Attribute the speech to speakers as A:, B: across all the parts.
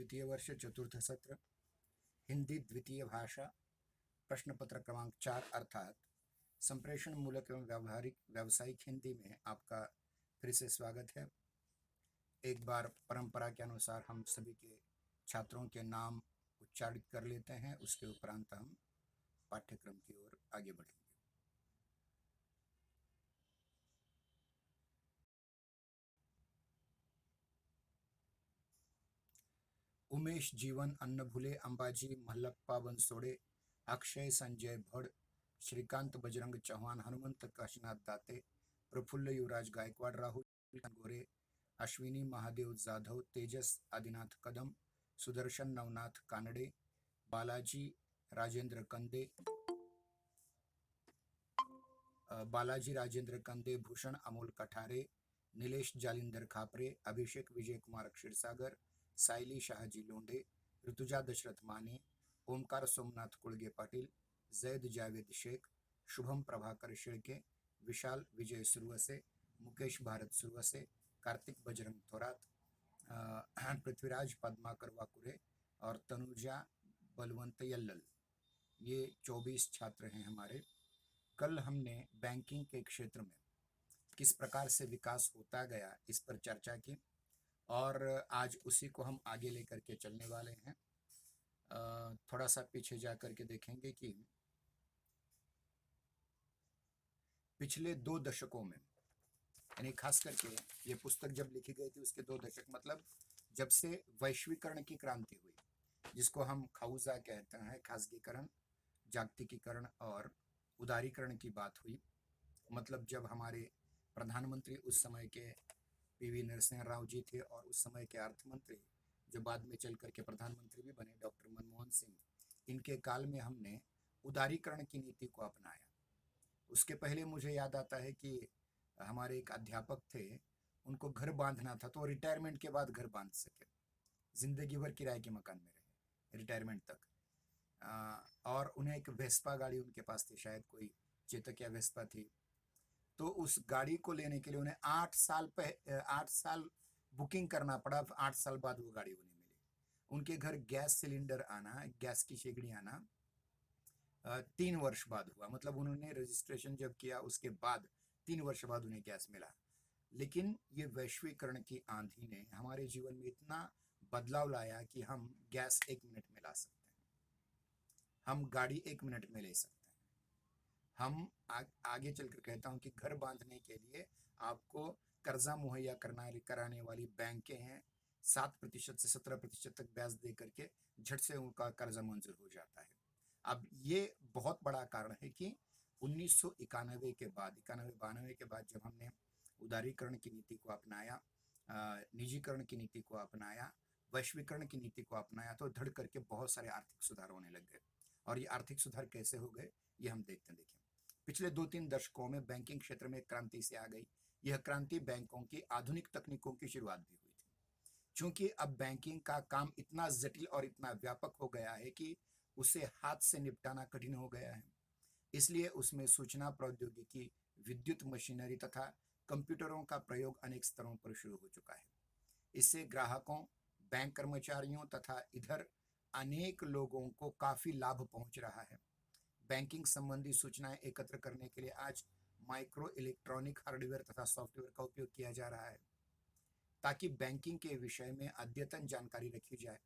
A: द्वितीय वर्ष चतुर्थ सत्र हिंदी द्वितीय भाषा प्रश्न पत्र क्रमांक 4 अर्थात संप्रेषण मूलक एवं व्यावहारिक व्यावसायिक हिंदी में आपका फिर से स्वागत है। एक बार परंपरा के अनुसार हम सभी के छात्रों के नाम उच्चारित कर लेते हैं, उसके उपरांत हम पाठ्यक्रम की ओर आगे बढ़ेंगे। उमेश जीवन अन्न भूले अंबाजी मल्लप्पा बनसोड़े अक्षय संजय भड़ श्रीकांत बजरंग चौहान हनुमंत काशीनाथ दाते प्रफुल्ल युवराज गायकवाड़ राहुल गोरे अश्विनी महादेव जाधव तेजस आदिनाथ कदम सुदर्शन नवनाथ कानड़े बालाजी राजेंद्र कंदे भूषण अमोल कठारे नीलेश जालिंदर खापरे अभिषेक विजय कुमार क्षीरसागर साइली शाहजी लोंढे ऋतुजा दशरथ माने ओमकार सोमनाथ कुड़गे पाटिल जैद जावेद शेख शुभम प्रभाकर शेळके विशाल विजय सुरवसे मुकेश भारत सुरवसे कार्तिक बजरंग थोरात पृथ्वीराज पद्माकर वाकुरे और तनुजा बलवंत यल्लल। ये 24 छात्र हैं हमारे। कल हमने बैंकिंग के क्षेत्र में किस प्रकार से विकास होता गया इस पर चर्चा की और आज उसी को हम आगे लेकर के चलने वाले हैं। थोड़ा सा पीछे जा कर के देखेंगे कि पिछले 2 दशकों में, यानी खास करके ये पुस्तक जब लिखी गई थी उसके 2 दशक मतलब जब से वैश्वीकरण की क्रांति हुई, जिसको हम खाउजा कहते हैं, खासगीकरण, जागतिकीकरण और उदारीकरण की बात हुई। मतलब जब हमारे प्रधानमंत्री उस समय के पीवी नरसिंह राव जी थे और उस समय के अर्थ मंत्री जो बाद में चल करके प्रधानमंत्री भी बने डॉक्टर मनमोहन सिंह, इनके काल में हमने उदारीकरण की नीति को अपनाया। उसके पहले मुझे याद आता है कि हमारे एक अध्यापक थे, उनको घर बांधना था तो रिटायरमेंट के बाद घर बांध सके, जिंदगी भर किराए के मकान में रहे रिटायरमेंट तक। और उन्हें एक वेस्पा गाड़ी उनके पास थी, शायद कोई चेतक या वेस्पा थी। तो उस गाड़ी को लेने के लिए उन्हें 8 साल बुकिंग करना पड़ा। 8 साल बाद वो गाड़ी उन्हें मिली। उनके घर गैस सिलेंडर आना, गैस की शेगड़ी आना 3 वर्ष बाद हुआ। मतलब उन्होंने रजिस्ट्रेशन जब किया उसके बाद 3 वर्ष बाद उन्हें गैस मिला। लेकिन ये वैश्वीकरण की आंधी ने हमारे जीवन में इतना बदलाव लाया कि हम गैस 1 मिनट में ला सकते हैं, हम गाड़ी 1 मिनट में ले सकते हैं। हम आगे चलकर कहता हूं कि घर बांधने के लिए आपको कर्जा मुहैया कराने वाली बैंकें हैं, 7% से 17% तक ब्याज दे करके झट से उनका कर्जा मंजूर हो जाता है। अब ये बहुत बड़ा कारण है कि 1991 के बाद, 91-92 के बाद जब हमने उदारीकरण की नीति को अपनाया, निजीकरण की नीति को अपनाया, वैश्वीकरण की नीति को अपनाया, तो धड़ करके बहुत सारे आर्थिक सुधार होने लग गए। और ये आर्थिक सुधार कैसे हो गए ये हम देखते हैं। देखिए, पिछले 2-3 दशकों में बैंकिंग क्षेत्र में क्रांति से आ गई। यह क्रांति बैंकों की आधुनिक तकनीकों की शुरुआत भी हुई थी। क्योंकि अब बैंकिंग का काम इतना जटिल और इतना व्यापक हो गया है कि उसे हाथ से निपटाना कठिन हो गया है। इसलिए उसमें सूचना प्रौद्योगिकी, विद्युत मशीनरी तथा कंप्यूटरों का प्रयोग अनेक स्तरों पर शुरू हो चुका है। इससे ग्राहकों, बैंक कर्मचारियों तथा इधर अनेक लोगों को काफी लाभ पहुंच रहा है। बैंकिंग संबंधी सूचनाएं एकत्र करने के लिए आज माइक्रो इलेक्ट्रॉनिक हार्डवेयर तथा सॉफ्टवेयर का उपयोग किया जा रहा है ताकि बैंकिंग के विषय में अद्यतन जानकारी रखी जाए।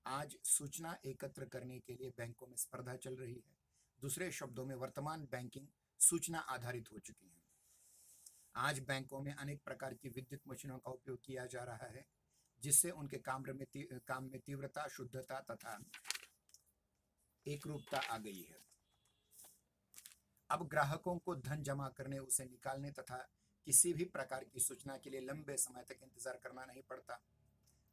A: आज सूचना एकत्र करने के लिए बैंकों में स्पर्धा चल रही है। दूसरे शब्दों में वर्तमान बैंकिंग सूचना आधारित हो चुकी है। आज बैंकों में अनेक प्रकार की विद्युत मशीनों का उपयोग किया जा रहा है, जिससे उनके काम में तीव्रता, शुद्धता तथा एकरूपता आ गई है। अब ग्राहकों को धन जमा करने, उसे निकालने तथा किसी भी प्रकार की सूचना के लिए लंबे समय तक इंतजार करना नहीं पड़ता,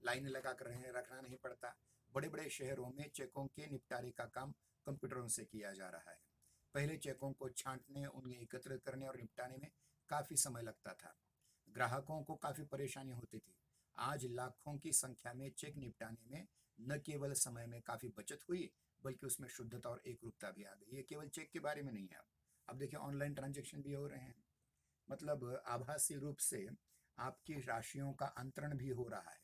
A: लाइन लगा कर रखना नहीं पड़ता। बड़े बड़े शहरों में चेकों के निपटारे का काम कंप्यूटरों से किया जा रहा है। पहले चेकों को छांटने, उन्हें एकत्र करने और निपटाने में काफी समय लगता था। ग्राहकों को काफी परेशानी होती थी। आज लाखों की संख्या में चेक निपटाने में न केवल समय में काफी बचत हुई, बल्कि उसमें शुद्धता और एकरूपता भी आ गई। ये केवल चेक के बारे में नहीं है। अब देखिए, ऑनलाइन ट्रांजैक्शन भी हो रहे हैं। मतलब आभासी रूप से आपकी राशियों का अंतरण भी हो रहा है।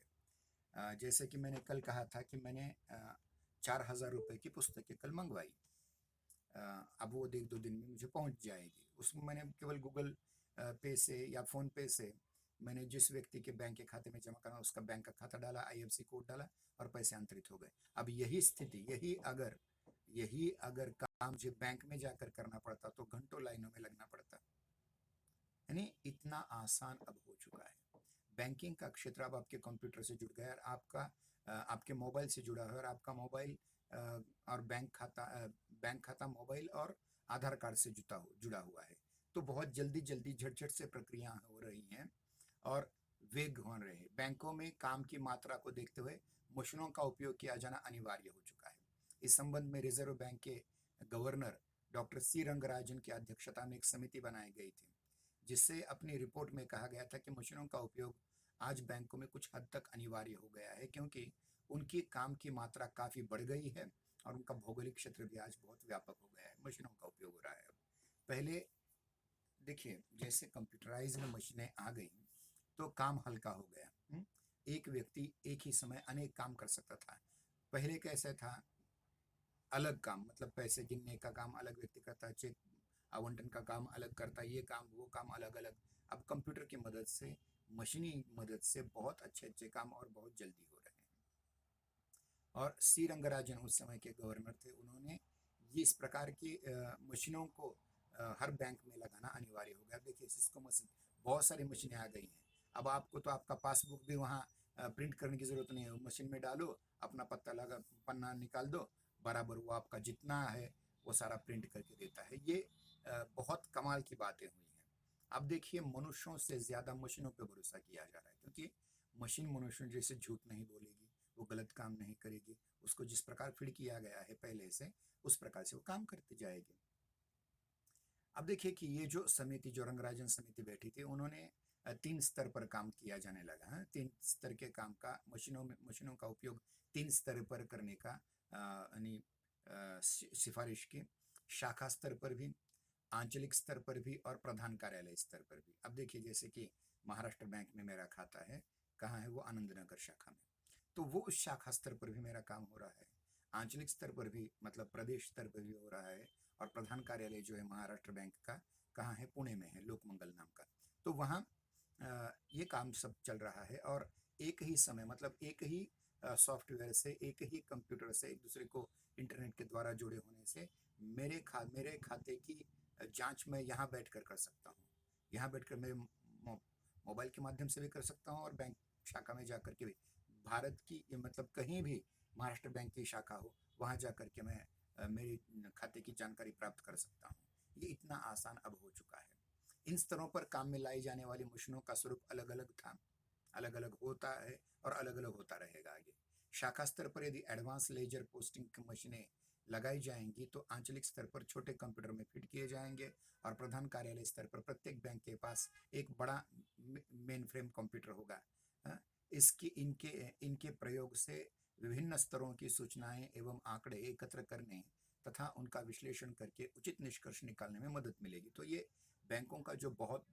A: जैसे कि मैंने कल कहा था कि मैंने 4,000 रुपये की पुस्तकें कल मंगवाई। अब वो 1-2 दिन में मुझे पहुंच जाएगी। उसमें मैंने केवल गूगल पे से या फ़ोन पे से मैंने जिस व्यक्ति के बैंक के खाते में जमा करा उसका बैंक का खाता डाला, आईएफएससी कोड डाला और पैसे अंतरित हो गए। अब यही स्थिति, यही अगर काम मुझे बैंक में जाकर करना पड़ता तो घंटों लाइनों में लगना पड़ता। यानी इतना आसान अब हो चुका है। बैंकिंग का क्षेत्र अब आपके कंप्यूटर से जुड़ गया है और आपके मोबाइल से जुड़ा है और आपका मोबाइल और बैंक खाता मोबाइल और आधार कार्ड से जुड़ा हुआ है। तो बहुत जल्दी जल्दी झट-झट से प्रक्रिया हो रही हैं और वेग हो रहे हैं। बैंकों में काम की मात्रा को देखते हुए मशीनों का उपयोग किया जाना अनिवार्य हो चुका है। इस संबंध में रिजर्व बैंक के गवर्नर डॉक्टर सी रंगराजन की अध्यक्षता में एक समिति बनाई गई थी, जिससे अपनी रिपोर्ट में कहा गया था कि मशीनों का उपयोग आज बैंकों में कुछ हद तक अनिवार्य हो गया है, क्योंकि उनकी काम की मात्रा काफ़ी बढ़ गई है और उनका भौगोलिक क्षेत्र भी आज बहुत व्यापक हो गया है। मशीनों का उपयोग हो रहा है अब। पहले देखिए, जैसे कंप्यूटराइज्ड मशीनें आ गई तो काम हल्का हो गया। एक व्यक्ति एक ही समय अनेक काम कर सकता था। पहले कैसे था, अलग काम मतलब पैसे गिनने का काम अलग व्यक्ति करता है, चेक आवंटन का काम अलग करता है, ये काम वो काम अलग अलग। अब कंप्यूटर की मदद से, मशीनी मदद से बहुत अच्छे अच्छे काम और बहुत जल्दी हो रहे हैं। और सी रंगराजन उस समय के गवर्नर थे, उन्होंने ये इस प्रकार की मशीनों को हर बैंक में लगाना अनिवार्य हो गया। अब देखिए, सिस्को मशीन, बहुत सारी मशीनें आ गई हैं। अब आपको तो आपका पासबुक भी वहाँ प्रिंट करने की ज़रूरत नहीं है, मशीन में डालो, अपना पत्ता लगा, पन्ना निकाल दो, बराबर वो आपका जितना है वो सारा प्रिंट करके देता है। ये बहुत कमाल की बातें हुई हैं। अब देखिए, मनुष्यों से ज़्यादा मशीनों पे भरोसा किया जा रहा है, क्योंकि मशीन मनुष्यों जैसे झूठ नहीं बोलेगी, वो गलत काम नहीं करेगी। उसको जिस प्रकार फीड किया गया है पहले से, उस प्रकार से वो काम करती जाएगी। अब देखिए कि ये जो समिति, जो रंगराजन समिति बैठी थी, उन्होंने 3 स्तर पर काम किया जाने लगा है। 3 स्तर के काम का, मशीनों का उपयोग 3 स्तर पर करने का यानी सिफारिश की। शाखा स्तर पर भी, आंचलिक स्तर पर भी और प्रधान कार्यालय स्तर पर भी। अब देखिए, जैसे कि महाराष्ट्र बैंक में मेरा खाता है, कहाँ है वो, आनंद नगर शाखा में। तो वो उस शाखा स्तर पर भी मेरा काम हो रहा है। आंचलिक स्तर पर भी मतलब प्रदेश स्तर पर भी हो रहा है। और प्रधान कार्यालय जो है महाराष्ट्र बैंक का, कहाँ है, पुणे में है, लोकमंगल नाम का। तो वहाँ ये काम सब चल रहा है और एक ही समय मतलब एक ही सॉफ्टवेयर से, एक ही कंप्यूटर से एक दूसरे को इंटरनेट के द्वारा जुड़े होने से मेरे खाते की जांच मैं यहाँ बैठकर कर सकता हूँ। यहाँ बैठकर मेरे मोबाइल के माध्यम से भी कर सकता हूँ और बैंक शाखा में जाकर के भी, भारत की मतलब कहीं भी महाराष्ट्र बैंक की शाखा हो, वहाँ जाकर के मैं मेरी खाते की जानकारी प्राप्त कर सकता हूँ। ये इतना आसान अब हो चुका है। इन स्तरों पर काम में लाई जाने वाली मशीनों का स्वरूप अलग अलग था, अलग अलग होता है और अलग अलग होता रहेगा आगे। शाखा स्तर पर यदि एडवांस लेजर पोस्टिंग की मशीनें लगाई जाएंगी तो आंचलिक स्तर पर छोटे कंप्यूटर में फिट किए जाएंगे और प्रधान कार्यालय स्तर पर प्रत्येक बैंक के पास एक बड़ा मेन फ्रेम कंप्यूटर होगा। हाँ, इसकी इनके इनके प्रयोग से विभिन्न स्तरों की सूचनाएं एवं आंकड़े एकत्र करने तथा उनका विश्लेषण करके उचित निष्कर्ष निकालने में मदद मिलेगी। तो ये बैंकों का जो बहुत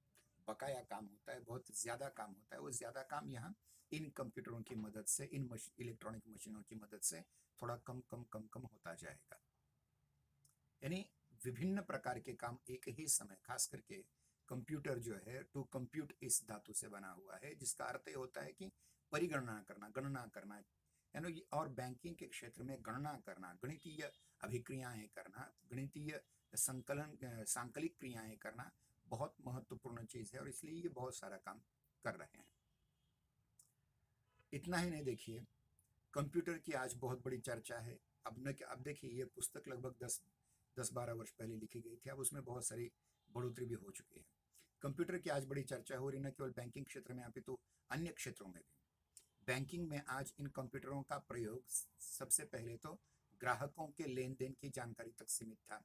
A: बकाया काम होता है, बहुत ज़्यादा काम होता है, वो ज़्यादा काम यहाँ इन कंप्यूटरों की मदद से, इन इलेक्ट्रॉनिक मशीनों की मदद से थोड़ा कम कम कम कम होता जाएगा। यानी विभिन्न प्रकार के काम एक ही समय, खास करके कंप्यूटर जो है, टू कंप्यूट इस धातु से बना हुआ है, जिसका अर्थ ये होता है कि परिगणना करना, गणना करना, यानी और बैंकिंग के क्षेत्र में गणना करना, गणितीय अभिक्रियाएं करना, गणितीय सांकलिक क्रियाएं करना बहुत महत्वपूर्ण चीज़ है और इसलिए ये बहुत सारा काम कर रहे हैं। इतना ही नहीं, देखिए कंप्यूटर की आज बहुत बड़ी चर्चा है। अब देखिए, ये पुस्तक लगभग 10-12 वर्ष पहले लिखी गई थी, अब उसमें बहुत सारी बढ़ोतरी भी हो चुकी है। कंप्यूटर की आज बड़ी चर्चा हो रही, न केवल बैंकिंग क्षेत्र में अपितु अन्य क्षेत्रों में भी। बैंकिंग में आज इन कंप्यूटरों का प्रयोग सबसे पहले तो ग्राहकों के लेन देन की जानकारी तक सीमित था।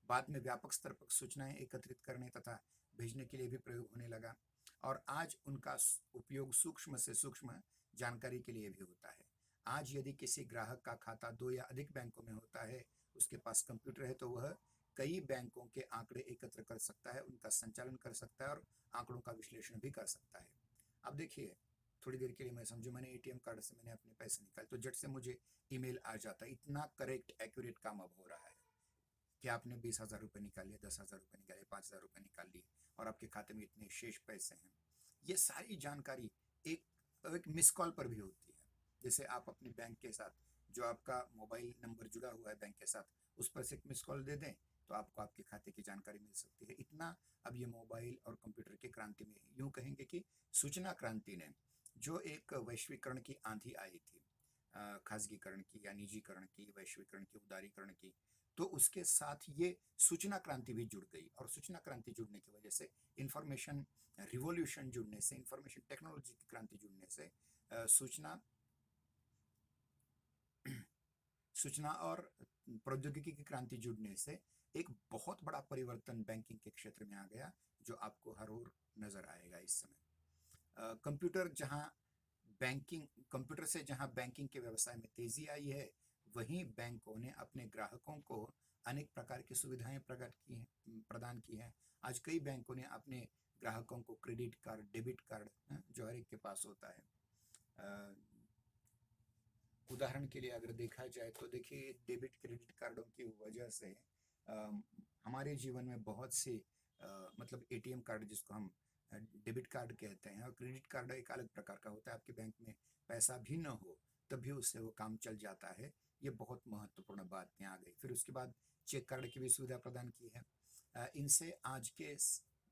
A: बाद में व्यापक स्तर पर सूचनाएं एकत्रित करने तथा भेजने के लिए भी प्रयोग होने लगा और आज उनका उपयोग सूक्ष्म से सूक्ष्म जानकारी के लिए भी होता है। आज यदि किसी ग्राहक का खाता 2 या अधिक बैंकों में होता है, उसके पास कंप्यूटर है, तो वह कई बैंकों के आंकड़े एकत्र कर सकता है, उनका संचालन कर सकता है और आंकड़ों का विश्लेषण भी कर सकता है। अब देखिए, थोड़ी देर के लिए मैं समझूं मैंने एटीएम कार्ड से मैंने अपने पैसे निकाले तो झट से मुझे ईमेल आ जाता है। इतना करेक्ट एक्यूरेट काम अब हो रहा है कि आपने 20,000 रुपये निकाले, 10,000 रुपये निकाले, 5,000 रुपये निकाल लिए और आपके खाते में इतने शेष पैसे हैं। ये सारी जानकारी एक एक मिस कॉल पर भी होती है। जैसे आप अपने बैंक के साथ जो आपका मोबाइल नंबर जुड़ा हुआ है बैंक के साथ उस पर से एक मिस कॉल दे दें तो आपको आपके खाते की जानकारी मिल सकती है। इतना अब ये मोबाइल और कंप्यूटर की क्रांति में यूं कहेंगे कि सूचना क्रांति ने जो एक वैश्वीकरण की आंधी आई थी, खासगीकरण की या निजीकरण की, वैश्वीकरण की, उदारीकरण की, तो उसके साथ ये सूचना क्रांति भी जुड़ गई। और सूचना क्रांति जुड़ने की वजह से इंफॉर्मेशन रिवॉल्यूशन जुड़ने से, इंफॉर्मेशन टेक्नोलॉजी की क्रांति जुड़ने से सूचना सूचना और प्रौद्योगिकी की क्रांति जुड़ने से एक बहुत बड़ा परिवर्तन बैंकिंग के क्षेत्र में आ गया जो आपको हर ओर नजर आएगा इस समय। कंप्यूटर से जहां बैंकिंग के व्यवसाय में तेजी आई है वहीं बैंकों ने अपने ग्राहकों को अनेक प्रकार की सुविधाएं प्रदान की हैं। आज कई बैंकों ने अपने ग्राहकों को क्रेडिट कार्ड, डेबिट कार्ड जो हर एक के पास होता है, उदाहरण के लिए अगर देखा जाए तो देखिए डेबिट क्रेडिट कार्डों की वजह से हमारे जीवन में बहुत से मतलब एटीएम कार्ड जिसको हम डेबिट कार्ड कहते हैं और क्रेडिट कार्ड एक अलग प्रकार का होता है। आपके बैंक में पैसा भी न हो तब भी उससे वो काम चल जाता है। ये बहुत महत्वपूर्ण बात यहाँ आ गई। फिर उसके बाद चेक कार्ड की भी सुविधा प्रदान की है। इनसे आज के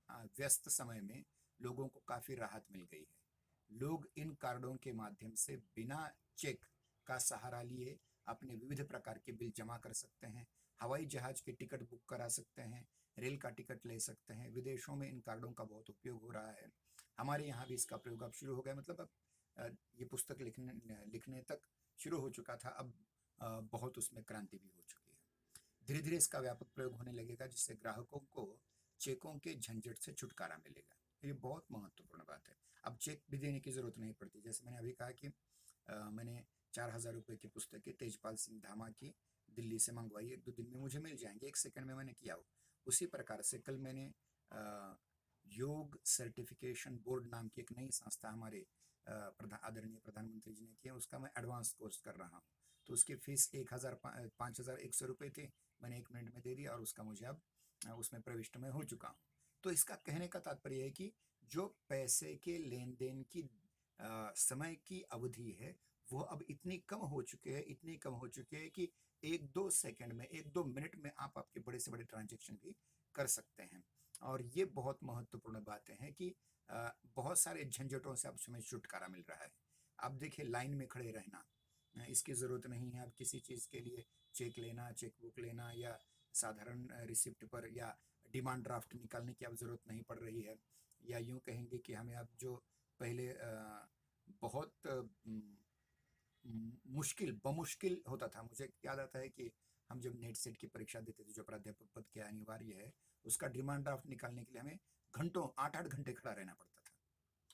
A: व्यस्त समय में लोगों को काफ़ी राहत मिल गई है। लोग इन कार्डों के माध्यम से बिना चेक का सहारा लिए अपने विविध प्रकार के बिल जमा कर सकते हैं, हवाई जहाज के टिकट बुक करा सकते हैं, रेल का टिकट ले सकते हैं। विदेशों में इन कार्डों का बहुत उपयोग हो रहा है। हमारे यहाँ भी इसका प्रयोग अब शुरू हो गया। मतलब अब ये पुस्तक लिखने तक शुरू हो चुका था, अब बहुत उसमें क्रांति भी हो चुकी है। धीरे धीरे इसका व्यापक प्रयोग होने लगेगा जिससे ग्राहकों को चेकों के झंझट से छुटकारा मिलेगा। ये बहुत महत्वपूर्ण बात है। अब चेक भी देने की जरूरत नहीं पड़ती। जैसे मैंने अभी कहा कि मैंने 4,000 रुपये की पुस्तकें तेजपाल सिंह धामा की दिल्ली से मंगवाई, 1-2 दिन में मुझे मिल जाएंगे, 1 सेकंड में मैंने किया हो। उसी प्रकार से कल मैंने योग सर्टिफिकेशन बोर्ड नाम की एक नई संस्था हमारे आदरणीय प्रधानमंत्री जी ने की है, उसका मैं एडवांस कोर्स कर रहा हूँ। तो उसकी फीस 5,100 रुपये थी, मैंने 1 मिनट में दे दिया और उसका मुझे अब उसमें प्रविष्ट में हो चुका हूँ। तो इसका कहने का तात्पर्य है कि जो पैसे के लेन देन की समय की अवधि है वो अब इतनी कम हो चुके हैं, इतनी कम हो चुके हैं कि 1-2 सेकंड में, 1-2 मिनट में आप आपके बड़े से बड़े ट्रांजेक्शन भी कर सकते हैं। और ये बहुत महत्वपूर्ण बातें हैं कि बहुत सारे झंझटों से अब समय छुटकारा मिल रहा है। अब देखिए लाइन में खड़े रहना इसकी ज़रूरत नहीं है। अब किसी चीज़ के लिए चेक लेना, चेक बुक लेना या साधारण रिसिप्ट पर या डिमांड ड्राफ्ट निकालने की अब ज़रूरत नहीं पड़ रही है। या यूँ कहेंगे कि हमें अब जो पहले बहुत बमुश्किल होता था। मुझे याद आता है कि हम जब नेट सेट की परीक्षा देते थे जो प्राध्यापक पद के अनिवार्य है, उसका डिमांड ड्राफ्ट निकालने के लिए हमें घंटों 8-8 घंटे खड़ा रहना पड़ता था।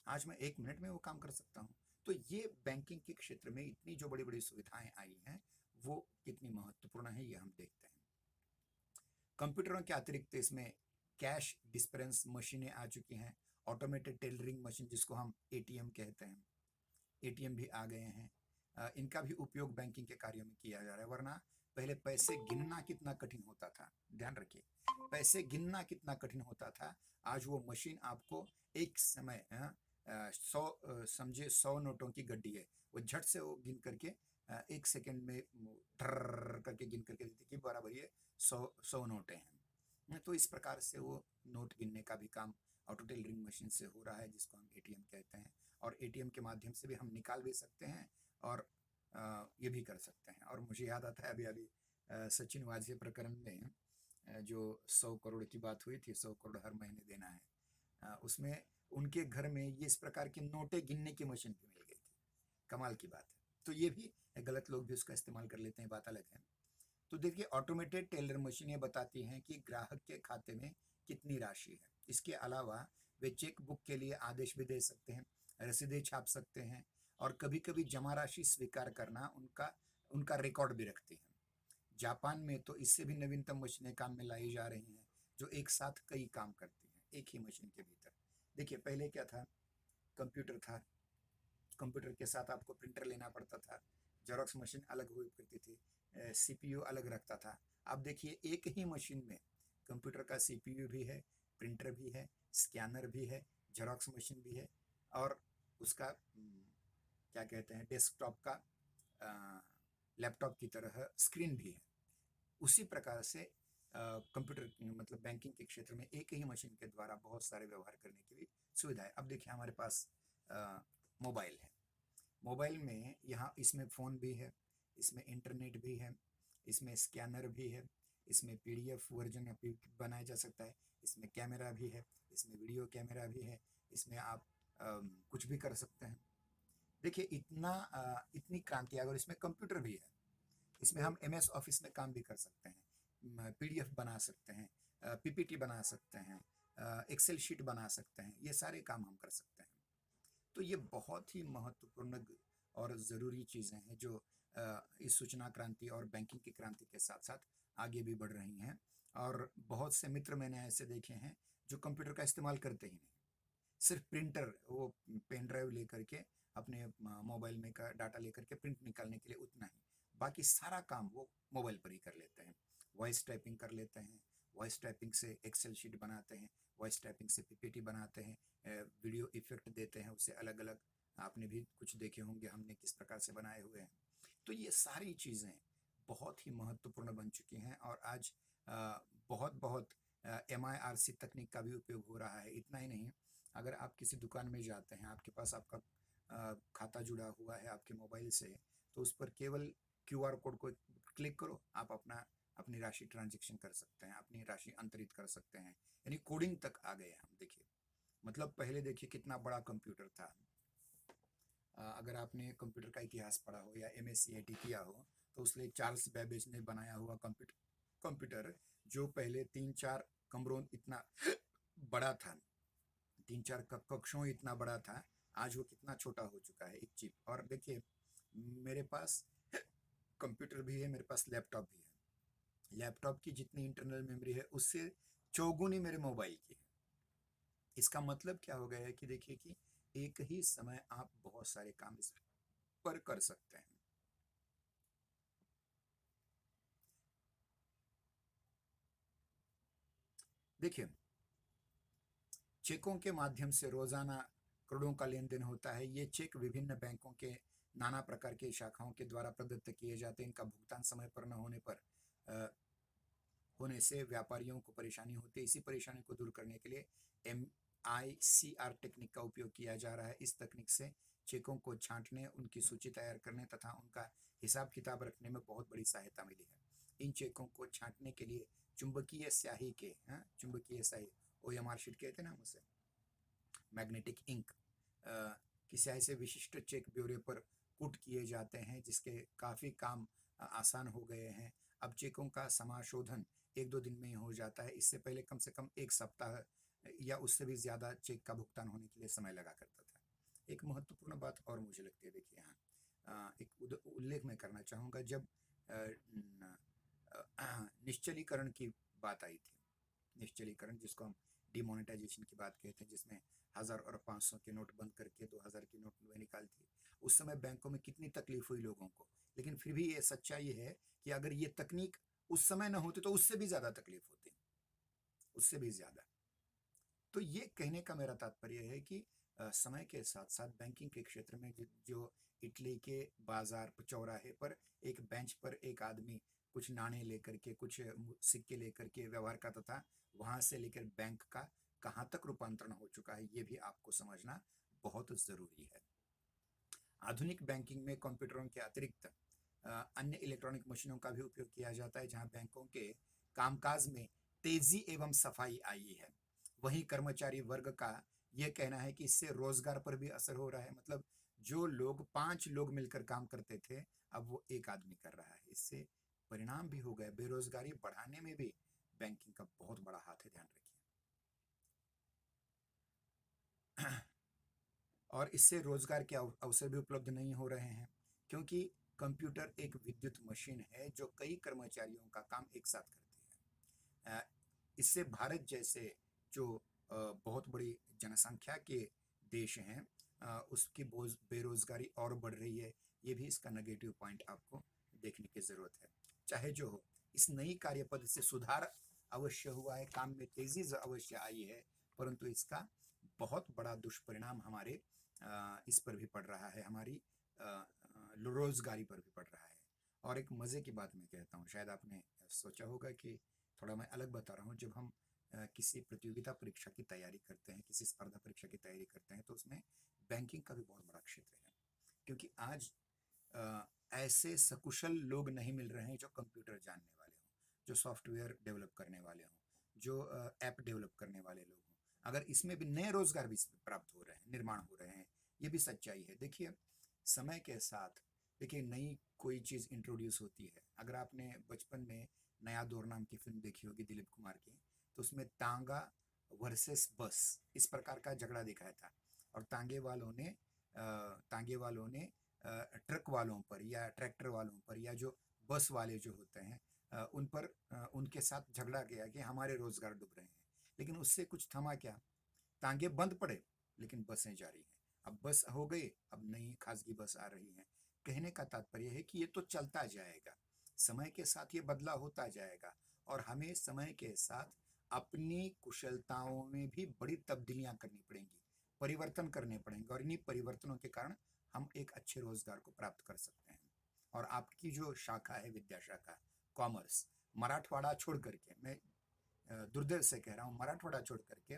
A: आज मैं 1 मिनट में वो काम कर सकता हूँ। तो ये बैंकिंग के क्षेत्र में इतनी जो बड़ी बड़ी सुविधाएं आई हैं वो कितनी महत्वपूर्ण है ये हम देखते हैं। कंप्यूटरों के अतिरिक्त इसमें कैश डिस्पेंस मशीनें आ चुकी हैं, ऑटोमेटेड टेलरिंग मशीन जिसको हम एटीएम कहते हैं, एटीएम भी आ गए हैं। इनका भी उपयोग बैंकिंग के कार्यों में किया जा रहा है। वरना पहले पैसे गिनना कितना कठिन होता था, ध्यान रखिए, पैसे गिनना कितना कठिन होता था। आज वो मशीन आपको एक समय 100 नोटों की गड्डी है, वो झट से वो गिन करके 1 सेकंड में ट्र करके गिन करके देती कि बराबर ये 100 नोटें हैं। तो इस प्रकार से वो नोट गिनने का भी काम ऑटो टेलरिंग मशीन से हो रहा है जिसको हम एटीएम कहते हैं। और एटीएम के माध्यम से भी हम निकाल भी सकते हैं और ये भी कर सकते हैं। और मुझे याद आता है अभी अभी सचिन वाजे प्रकरण में जो 100 करोड़ की बात हुई थी, 100 करोड़ हर महीने देना है, उसमें उनके घर में ये इस प्रकार की नोटें गिनने की मशीन भी मिल गई थी। कमाल की बात है। तो ये भी गलत लोग भी उसका इस्तेमाल कर लेते हैं, बात अलग है। तो देखिए ऑटोमेटेड टेलर मशीनें बताती हैं कि ग्राहक के खाते में कितनी राशि है। इसके अलावा वे चेक बुक के लिए आदेश भी दे सकते हैं, रसीदें छाप सकते हैं और कभी कभी जमा राशि स्वीकार करना उनका रिकॉर्ड भी रखती हैं। जापान में तो इससे भी नवीनतम मशीनें काम में लाई जा रही हैं जो एक साथ कई काम करती हैं एक ही मशीन के भीतर। देखिए पहले क्या था, कंप्यूटर था, कंप्यूटर के साथ आपको प्रिंटर लेना पड़ता था, जेरोक्स मशीन अलग हुई करती थी, सीपीयू अलग रखता था। अब देखिए एक ही मशीन में कंप्यूटर का सीपीयू भी है, प्रिंटर भी है, स्कैनर भी है, जेरोक्स मशीन भी है, और उसका क्या कहते हैं, डेस्कटॉप का लैपटॉप की तरह स्क्रीन भी है। उसी प्रकार से कंप्यूटर मतलब बैंकिंग के क्षेत्र में एक ही मशीन के द्वारा बहुत सारे व्यवहार करने की भी सुविधा है। अब देखिए हमारे पास मोबाइल है, मोबाइल में यहाँ इसमें फ़ोन भी है, इसमें इंटरनेट भी है, इसमें स्कैनर भी है, इसमें पीडीएफ वर्जन बनाया जा सकता है, इसमें कैमरा भी है, इसमें वीडियो कैमरा भी है, इसमें आप कुछ भी कर सकते हैं। देखिए इतनी क्रांति अगर इसमें कंप्यूटर भी है, इसमें हम एमएस ऑफिस में काम भी कर सकते हैं, पीडीएफ बना सकते हैं, पीपीटी बना सकते हैं, एक्सेल शीट बना सकते हैं, ये सारे काम हम कर सकते हैं। तो ये बहुत ही महत्वपूर्ण और ज़रूरी चीज़ें हैं जो इस सूचना क्रांति और बैंकिंग की क्रांति के साथ साथ आगे भी बढ़ रही हैं। और बहुत से मित्र मैंने ऐसे देखे हैं जो कंप्यूटर का इस्तेमाल करते ही नहीं, सिर्फ प्रिंटर, वो पेन ड्राइव लेकर के अपने मोबाइल में का डाटा लेकर के प्रिंट निकालने के लिए उतना ही, बाकी सारा काम वो मोबाइल पर ही कर लेते हैं। वॉइस टाइपिंग कर लेते हैं, वॉइस टाइपिंग से एक्सेल शीट बनाते हैं, वॉइस टाइपिंग से पीपीटी बनाते हैं, वीडियो इफेक्ट देते हैं, उससे अलग अलग आपने भी कुछ देखे होंगे हमने किस प्रकार से बनाए हुए हैं। तो ये सारी चीज़ें बहुत ही महत्वपूर्ण बन चुकी हैं और आज बहुत बहुत MIRC तकनीक का भी उपयोग हो रहा है। इतना ही नहीं, अगर आप किसी दुकान में जाते हैं, आपके पास आपका खाता जुड़ा हुआ है आपके मोबाइल से, तो उस पर केवल क्यूआर कोड को क्लिक करो, आप अपनी राशि ट्रांजैक्शन कर सकते हैं, अपनी राशि अंतरित कर सकते हैं। यानी कोडिंग तक आ गए हम। देखिए मतलब पहले देखिए कितना बड़ा कंप्यूटर था। अगर आपने कंप्यूटर का इतिहास पढ़ा हो या MSCIT किया हो, तो उसलिए चार्ल्स बेबेज ने बनाया हुआ कंप्यूटर जो पहले 3-4 कमरों इतना बड़ा था, 3-4 कक्षों इतना बड़ा था, आज वो कितना छोटा हो चुका है, एक चिप। और देखिए मेरे पास कंप्यूटर भी है, मेरे पास लैपटॉप भी है, लैपटॉप की जितनी इंटरनल मेमोरी है उससे चौगुनी मेरे मोबाइल की है। इसका मतलब क्या हो गया है कि देखिए कि एक ही समय आप बहुत सारे काम इस पर कर सकते हैं। देखिए चेकों के माध्यम से रोजाना करोड़ों का लेन देन होता है। ये चेक विभिन्न बैंकों के नाना प्रकार के शाखाओं के द्वारा प्रदत्त किए जाते हैं। इनका भुगतान समय पर न होने पर होने से व्यापारियों को परेशानी होती है। इसी परेशानी को दूर करने के लिए MICR टेक्निक का उपयोग किया जा रहा है। इस तकनीक से चेकों को छांटने, उनकी सूची तैयार करने तथा उनका हिसाब किताब रखने में बहुत बड़ी सहायता मिली है। इन चेकों को छांटने के लिए चुंबकीय स्याही के चुंबकीय स्याही OMR शीट कहते हैं ना उसे, मैग्नेटिक इंक की स्याही से विशिष्ट चेक ब्योरे पर पुट किए जाते हैं, जिसके काफ़ी काम आसान हो गए हैं। अब चेकों का समाशोधन 1-2 दिन में ही हो जाता है। इससे पहले कम से कम 1 सप्ताह या उससे भी ज़्यादा चेक का भुगतान होने के लिए समय लगा करता था। एक महत्वपूर्ण बात और मुझे लगती है, देखिए यहाँ एक उल्लेख मैं करना चाहूँगा। जब निश्चलीकरण की बात आई थी, निश्चलीकरण जिसको हम डिमोनेटाइजेशन की बात कहते हैं, जिसमें 1000 और 500 के नोट बंद करके 2000 की नोट निकाली थी, उस समय बैंकों में कितनी तकलीफ हुई लोगों को। लेकिन फिर भी ये सच्चाई है कि अगर ये तकनीक उस समय न होती तो उससे भी ज़्यादा तकलीफ होती, उससे भी ज़्यादा। तो ये कहने का मेरा तात्पर्य है कि समय के साथ साथ बैंकिंग के क्षेत्र में जो इटली के बाजार चौराहे पर एक बेंच पर एक आदमी कुछ नाणे लेकर के, कुछ सिक्के लेकर के व्यवहार करता था, वहां से लेकर बैंक का कहाँ तक रूपांतरण हो चुका है, ये भी आपको समझना बहुत ज़रूरी है। आधुनिक बैंकिंग में कंप्यूटरों के अतिरिक्त अन्य इलेक्ट्रॉनिक मशीनों का भी उपयोग किया जाता है, जहां बैंकों के कामकाज में तेजी एवं सफाई आई है। वहीं कर्मचारी वर्ग का यह कहना है कि इससे रोजगार पर भी असर हो रहा है। मतलब जो लोग 5 लोग मिलकर काम करते थे, अब वो एक आदमी कर रहा है। इससे परिणाम भी हो गए, बेरोजगारी बढ़ाने में भी बैंकिंग का बहुत बड़ा हाथ है, ध्यान रखिए। और इससे रोजगार के अवसर भी उपलब्ध नहीं हो रहे हैं, क्योंकि कंप्यूटर एक विद्युत मशीन है जो कई कर्मचारियों का काम एक साथ करती है। इससे भारत जैसे जो बहुत बड़ी जनसंख्या के देश हैं, उसकी बेरोजगारी और बढ़ रही है। ये भी इसका नेगेटिव पॉइंट आपको देखने की ज़रूरत है। चाहे जो हो, इस नई कार्य पद्धति से सुधार अवश्य हुआ है, काम में तेजी अवश्य आई है, परंतु इसका बहुत बड़ा दुष्परिणाम हमारे इस पर भी पड़ रहा है, हमारी रोजगारी पर भी पड़ रहा है। और एक मज़े की बात मैं कहता हूँ, शायद आपने सोचा होगा कि थोड़ा मैं अलग बता रहा हूँ। जब हम किसी प्रतियोगिता परीक्षा की तैयारी करते हैं, किसी स्पर्धा परीक्षा की तैयारी करते हैं, तो उसमें बैंकिंग का भी बहुत बड़ा क्षेत्र है, क्योंकि आज अ, ऐसे सकुशल लोग नहीं मिल रहे हैं जो कंप्यूटर जानने वाले हों, जो सॉफ्टवेयर डेवलप करने वाले हों, जो ऐप डेवलप करने वाले लोग हों। अगर इसमें भी नए रोजगार भी प्राप्त हो रहे हैं, निर्माण हो रहे हैं, ये भी सच्चाई है। देखिए, समय के साथ देखिए नई कोई चीज़ इंट्रोड्यूस होती है। अगर आपने बचपन में नया दौर नाम की फिल्म देखी होगी दिलीप कुमार की, तो उसमें तांगा वर्सेस बस इस प्रकार का झगड़ा दिखाया था। और तांगे वालों ने ट्रक वालों पर या ट्रैक्टर वालों पर या जो बस वाले जो होते हैं उन पर उनके साथ झगड़ा किया कि हमारे रोजगार डूब रहे हैं। लेकिन उससे कुछ थमा क्या? तांगे बंद पड़े, लेकिन बसें जारी हैं। अब बस हो गई, अब नई खासगी बस आ रही हैं। कहने का तात्पर्य है कि ये तो चलता जाएगा, समय के साथ ये बदलाव होता जाएगा, और हमें समय के साथ अपनी कुशलताओं में भी बड़ी तब्दीलियां करनी पड़ेंगी, परिवर्तन करने पड़ेंगे, और इन्हीं परिवर्तनों के कारण हम एक अच्छे रोजगार को प्राप्त कर सकते हैं। और आपकी जो शाखा है, विद्या शाखा, कॉमर्स, मराठवाड़ा छोड़ करके, मैं दुर्दैव से कह रहा हूँ, मराठवाड़ा छोड़ करके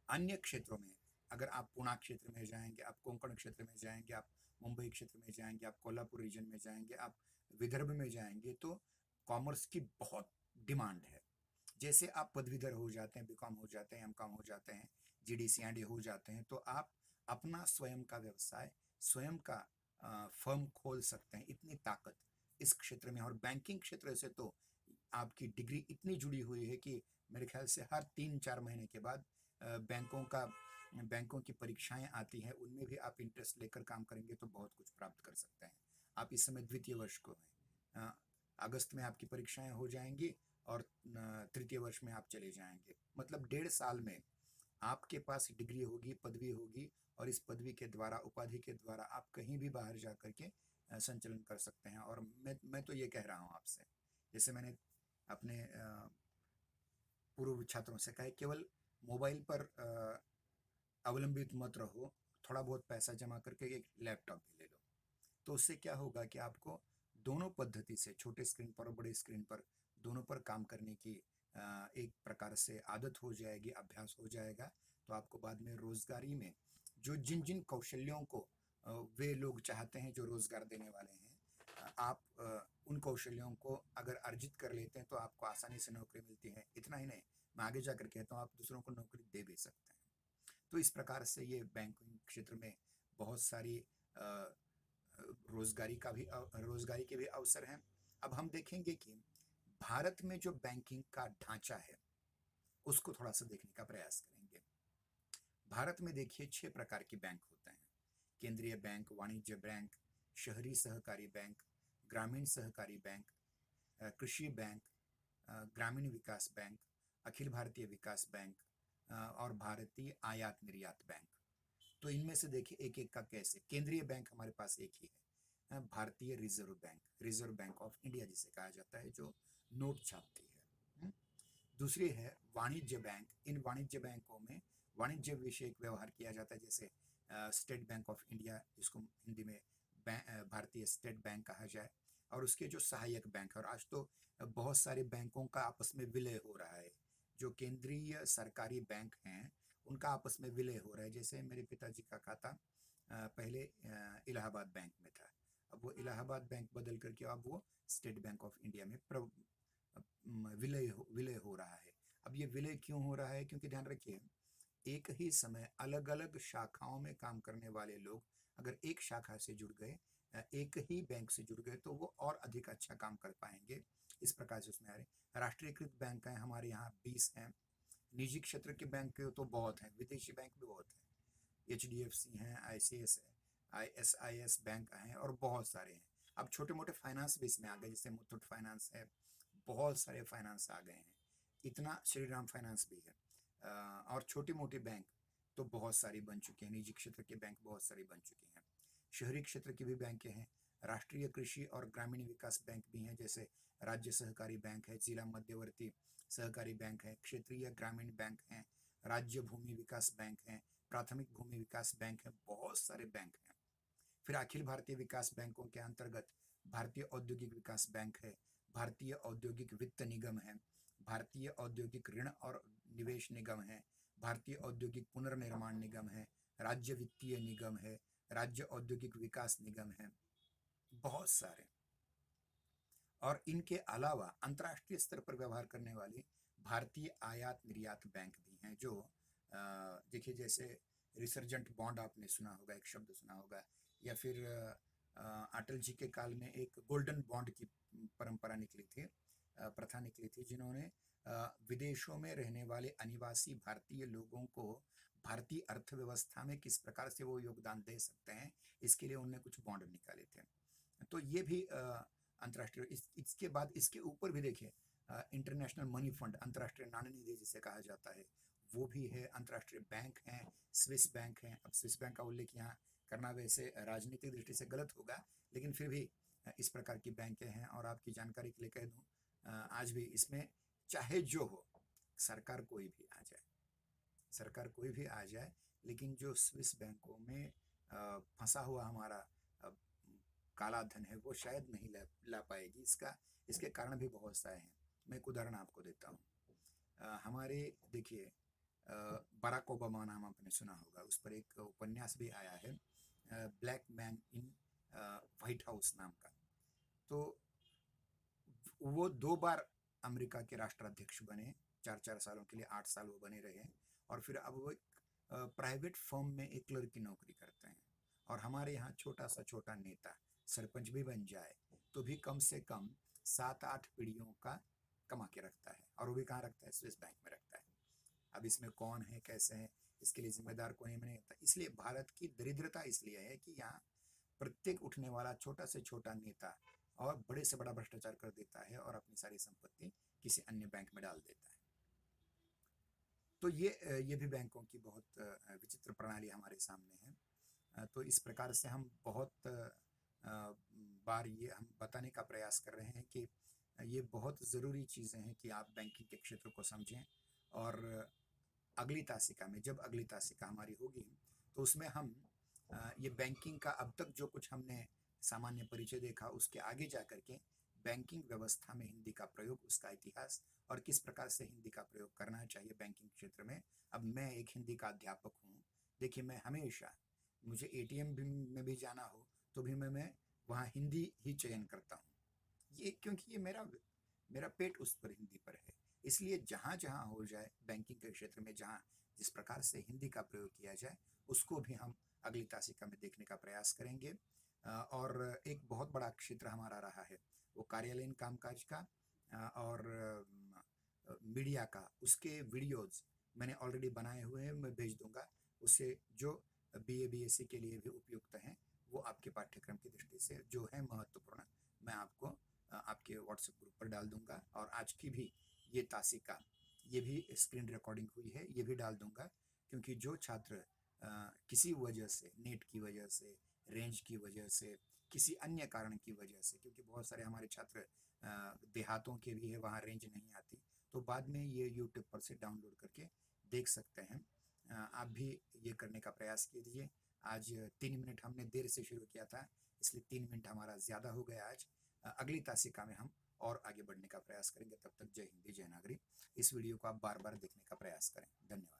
A: अन्य क्षेत्रों में, अगर आप पुणा क्षेत्र में जाएंगे, आप कोंकण क्षेत्र में जाएंगे, आप मुंबई क्षेत्र में जाएंगे, आप कोल्हापुर रीजन में जाएंगे, आप विदर्भ में जाएंगे, तो कॉमर्स की बहुत डिमांड है। जैसे आप पदवीधर हो जाते हैं, बीकॉम हो जाते हैं, एमकॉम हो जाते हैं, जीडी सीआईडी हो जाते हैं, तो आप अपना स्वयं का व्यवसाय, स्वयं का फर्म खोल सकते हैं। इतनी ताकत इस क्षेत्र में। और बैंकिंग क्षेत्र से तो आपकी डिग्री इतनी जुड़ी हुई है कि मेरे ख्याल से हर 3-4 महीने के बाद बैंकों की परीक्षाएं आती हैं, उनमें भी आप इंटरेस्ट लेकर काम करेंगे तो बहुत कुछ प्राप्त कर सकते हैं। आप इस समय द्वितीय वर्ष को हैं, अगस्त में आपकी परीक्षाएं हो जाएंगी और तृतीय वर्ष में आप चले जाएंगे। मतलब 1.5 साल में आपके पास डिग्री होगी, पदवी होगी, और इस पदवी के द्वारा, उपाधि के द्वारा आप कहीं भी बाहर जा करके संचलन कर सकते हैं। और मैं तो ये कह रहा हूँ आपसे, जैसे मैंने अपने पूर्व छात्रों से कहा, केवल मोबाइल पर अवलंबित मत रहो, थोड़ा बहुत पैसा जमा करके एक लैपटॉप भी ले लो। तो उससे क्या होगा कि आपको दोनों पद्धति से, छोटे स्क्रीन पर और बड़े स्क्रीन पर, दोनों पर काम करने की एक प्रकार से आदत हो जाएगी, अभ्यास हो जाएगा। तो आपको बाद में रोजगारी में जो जिन जिन कौशल्यों को वे लोग चाहते हैं जो रोजगार देने वाले हैं, आप उन कौशल्यों को अगर अर्जित कर लेते हैं तो आपको आसानी से नौकरी मिलती है। इतना ही नहीं, मैं आगे जाकर कहता हूँ, आप दूसरों को नौकरी दे भी सकते हैं। तो इस प्रकार से ये बैंकिंग क्षेत्र में बहुत सारी रोजगारी के भी अवसर हैं। अब हम देखेंगे कि भारत में जो बैंकिंग का ढांचा है, उसको थोड़ा सा देखने का प्रयास करेंगे। भारत में देखिए 6 प्रकार के बैंक होते हैं: केंद्रीय बैंक, वाणिज्य बैंक, शहरी सहकारी बैंक, ग्रामीण सहकारी बैंक, कृषि बैंक, ग्रामीण विकास बैंक, अखिल भारतीय विकास बैंक, और भारतीय आयात निर्यात बैंक। तो इनमें से देखिए एक एक का कैसे। केंद्रीय बैंक हमारे पास एक ही है, भारतीय reserve bank, reserve bank of India जिसे कहा जाता है, जो नोट छापती है। दूसरी है वाणिज्य बैंक। इन वाणिज्य बैंकों में वाणिज्य विषयक व्यवहार किया जाता है, जैसे स्टेट बैंक ऑफ इंडिया, जिसको हिंदी में भारतीय स्टेट बैंक कहा जाए। और उसके जो सहायक बैंक है, और आज तो बहुत सारे बैंकों का आपस में विलय हो रहा है। जो केंद्रीय सरकारी बैंक हैं, उनका आपस में विलय हो रहा है। जैसे मेरे पिताजी का खाता पहले इलाहाबाद बैंक में था, अब वो इलाहाबाद बैंक बदल करके अब वो स्टेट बैंक ऑफ इंडिया में विलय हो रहा है। अब ये विलय क्यों हो रहा है? क्योंकि ध्यान रखिए, एक ही समय अलग अलग शाखाओं में काम करने वाले लोग अगर एक शाखा से जुड़ गए, एक ही बैंक से जुड़ गए, तो वो और अधिक अच्छा काम कर पाएंगे। इस प्रकार से उसमें आ रहे राष्ट्रीयकृत बैंक हैं हमारे यहाँ 20 हैं, निजी क्षेत्र के बैंक तो बहुत हैं, विदेशी बैंक भी बहुत हैं, HDFC हैं, ISIS बैंक हैं, और बहुत सारे हैं। अब छोटे मोटे फाइनेंस भी इसमें आ गए, जैसे मुथूट फाइनेंस है, बहुत सारे फाइनेंस आ गए हैं, इतना श्रीराम फाइनेंस भी है, और छोटी मोटी बैंक। तो बहुत सारी बन चुकी हैं, निजी क्षेत्र के बैंक बहुत सारी बन चुकी हैं। शहरी क्षेत्र की भी बैंकें हैं, राष्ट्रीय कृषि और ग्रामीण विकास बैंक भी हैं, जैसे राज्य सहकारी बैंक है, जिला मध्यवर्ती सहकारी बैंक है, क्षेत्रीय ग्रामीण बैंक हैं, राज्य भूमि विकास बैंक हैं, प्राथमिक भूमि विकास बैंक है, बहुत सारे बैंक हैं। फिर अखिल भारतीय विकास बैंकों के अंतर्गत भारतीय औद्योगिक विकास बैंक है, भारतीय औद्योगिक वित्त निगम है, भारतीय औद्योगिक ऋण और निवेश निगम है, भारतीय औद्योगिक पुनर्निर्माण निगम है, राज्य वित्तीय निगम है, राज्य औद्योगिक विकास निगम है, बहुत सारे। और इनके अलावा अंतर्राष्ट्रीय स्तर पर व्यवहार करने वाली भारतीय आयात निर्यात बैंक भी हैं, जो देखिए जैसे रिसर्जेंट बॉन्ड आपने सुना होगा, एक शब्द सुना होगा, या फिर अटल जी के काल में एक गोल्डन बॉन्ड की परंपरा निकली थी, प्रथा निकली थी, जिन्होंने विदेशों में रहने वाले अनिवासी भारतीय लोगों को भारतीय अर्थव्यवस्था में किस प्रकार से वो योगदान दे सकते हैं, इसके लिए उन्होंने कुछ बॉन्ड निकाले थे। तो ये भी अंतर्राष्ट्रीय, इसके बाद इसके ऊपर भी देखिए इंटरनेशनल मनी फंड, अंतर्राष्ट्रीय नाणय निधि जिसे कहा जाता है, वो भी है। अंतर्राष्ट्रीय बैंक हैं, स्विस बैंक हैं। अब स्विस बैंक का उल्लेख यहाँ करना वैसे राजनीतिक दृष्टि से गलत होगा, लेकिन फिर भी इस प्रकार की बैंकें हैं। और आपकी जानकारी के लिए कह दूँ, आज भी इसमें चाहे जो हो, सरकार कोई भी आ जाए, सरकार कोई भी आ जाए, लेकिन जो स्विस बैंकों में फंसा हुआ हमारा अ, काला धन है, वो शायद नहीं ला पाएगी। इसके कारण भी बहुत सारे हैं। मैं एक उदाहरण आपको देता हूँ। हमारे देखिए बराक ओबामा नाम आपने सुना होगा, उस पर एक उपन्यास भी आया है, black man in white house नाम का। तो वो 2 बार अमेरिका के राष्ट्राध्यक्ष बने, 4-4 सालों के लिए, 8 साल वो बने रहे, और फिर अब वो एक प्राइवेट फर्म में एक क्लर्क की नौकरी करते हैं। और हमारे यहाँ छोटा सा छोटा नेता सरपंच भी बन जाए तो भी कम से कम 7-8 पीढ़ियों का कमा के रखता है, और वो भी कहाँ रखता है? स्विस बैंक में रखता है। अब इसमें कौन है, कैसे है, इसके लिए जिम्मेदार कौन है, नहीं होता। इसलिए भारत की दरिद्रता इसलिए है कि यहाँ प्रत्येक उठने वाला छोटा से छोटा नेता और बड़े से बड़ा भ्रष्टाचार कर देता है और अपनी सारी संपत्ति किसी अन्य बैंक में डाल देता है। तो ये भी बैंकों की बहुत विचित्र प्रणाली हमारे सामने है। तो इस प्रकार से हम बहुत बार ये हम बताने का प्रयास कर रहे हैं कि ये बहुत ज़रूरी चीज़ें हैं कि आप बैंकिंग के क्षेत्र को समझें। और अगली तासिका में, जब अगली तासिका हमारी होगी, तो उसमें हम ये बैंकिंग का अब तक जो कुछ हमने सामान्य परिचय देखा, उसके आगे जा कर के बैंकिंग व्यवस्था में हिंदी का प्रयोग, उसका इतिहास, और किस प्रकार से हिंदी का प्रयोग करना चाहिए बैंकिंग क्षेत्र में। अब मैं एक हिंदी का अध्यापक हूँ। देखिए, मैं हमेशा, मुझे एटीएम में भी जाना हो तो भी मैं वहाँ हिंदी ही चयन करता हूँ, ये क्योंकि ये मेरा पेट उस पर हिंदी पर है। इसलिए जहाँ जहाँ हो जाए बैंकिंग के क्षेत्र में, जहाँ जिस प्रकार से हिंदी का प्रयोग किया जाए, उसको भी हम अगली तासिका में देखने का प्रयास करेंगे। और एक बहुत बड़ा क्षेत्र हमारा रहा है वो कार्यालयीन कामकाज का और मीडिया का। उसके वीडियोज़ मैंने ऑलरेडी बनाए हुए हैं, मैं भेज दूंगा। उससे जो बीए बीएससी के लिए भी उपयुक्त हैं, वो आपके पाठ्यक्रम की दृष्टि से जो है महत्वपूर्ण, मैं आपको आपके व्हाट्सएप ग्रुप पर डाल दूंगा। और आज की भी ये तासिका, ये भी स्क्रीन रिकॉर्डिंग हुई है, ये भी डाल दूंगा। क्योंकि जो छात्र किसी वजह से, नेट की वजह से, रेंज की वजह से, किसी अन्य कारण की वजह से, क्योंकि बहुत सारे हमारे छात्र देहातों के भी है, वहाँ रेंज नहीं आती, तो बाद में ये यूट्यूब पर से डाउनलोड करके देख सकते हैं। आप भी ये करने का प्रयास कीजिए। आज 3 मिनट हमने देर से शुरू किया था, इसलिए 3 मिनट हमारा ज़्यादा हो गया आज। अगली तासिका में हम और आगे बढ़ने का प्रयास करेंगे। तब तक जय हिंदी, जय नागरिक। इस वीडियो को आप बार बार देखने का प्रयास करें। धन्यवाद।